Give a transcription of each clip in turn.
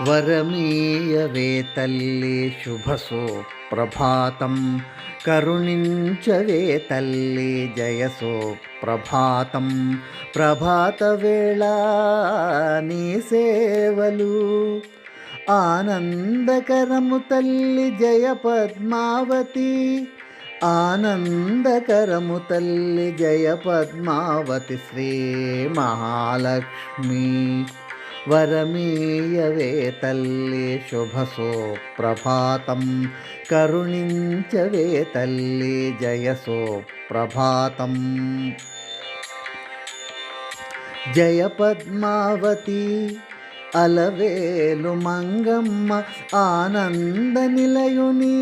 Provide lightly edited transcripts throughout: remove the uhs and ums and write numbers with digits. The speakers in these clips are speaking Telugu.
వరమీయవే తల్లి శుభసో ప్రభాతం, కరుణించవే తల్లి జయసో ప్రభాతం. ప్రభాత వేళ నీ సేవలు ఆనందకరము తల్లి జయ పద్మావతి. ఆనందకరము తల్లి జయ పద్మావతి శ్రీ మహాలక్ష్మి. వరమీయవే తల్లి శుభసో ప్రభాతం, కరుణించవే తల్లి జయసో ప్రభాతం. జయ పద్మావతి అలవేలు మంగమ్మ, ఆనంద నిలయుని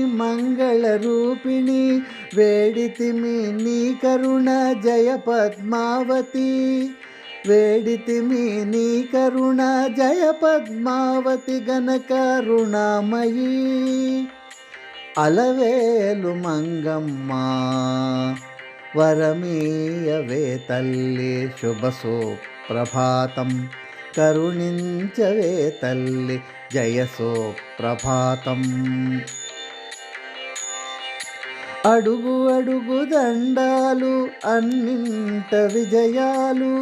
మంగళ రూపిణి. వేడితిమి నీ కరుణ జయ పద్మావతి, వేడితిమి నీ కరుణ జయ పద్మావతి ఘన కరుణామయీ. అలవేలు మంగమ్మ వరమీయవే తల్లి శుభసో ప్రభాతం, కరుణించవే తల్లి జయసో ప్రభాతం. అడుగు అడుగు దండాలు అన్నింట విజయాలు,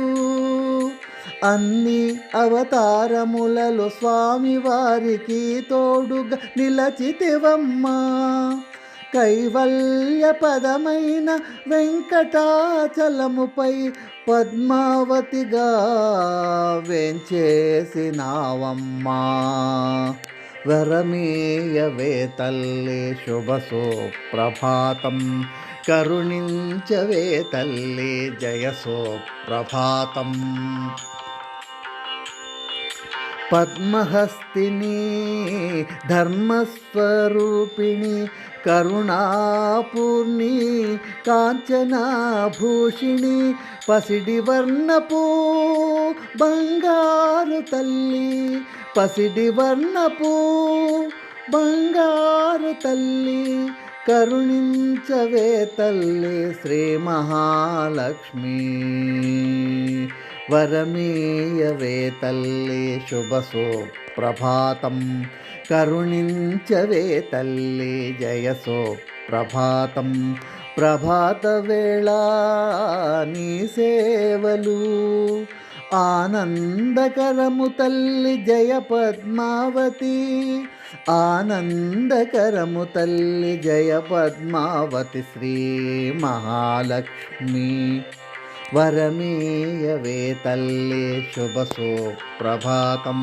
అన్ని అవతారములలో స్వామివారికి తోడుగా నిలచితివమ్మా. కైవల్య పదమైన వెంకటాచలముపై పద్మావతిగా వేంచేసినావమ్మా. వరమీయవే తల్లి శుభసో ప్రభాతం, కరుణించవే తల్లి జయసో ప్రభాతం. పద్మహస్తిని ధర్మస్వరూపిణి, కరుణాపూర్ణి కాంచనాభూషిణి. పసిడి వర్ణపు బంగారు తల్లి, పసిడి వర్ణపు బంగారు తల్లి. కరుణించవే తల్లి శ్రీ మహాలక్ష్మి. వరమీయవే తల్లి శుభసో ప్రభాతం, కరుణించవే తల్లి జయసో ప్రభాతం. ప్రభాత వేళ నీ సేవలు ఆనందకరము తల్లి జయ పద్మావతి. ఆనందకరము తల్లి జయ పద్మావతి శ్రీ మహాలక్ష్మి. వరమీయవే తల్లి శుభసో ప్రభాతం.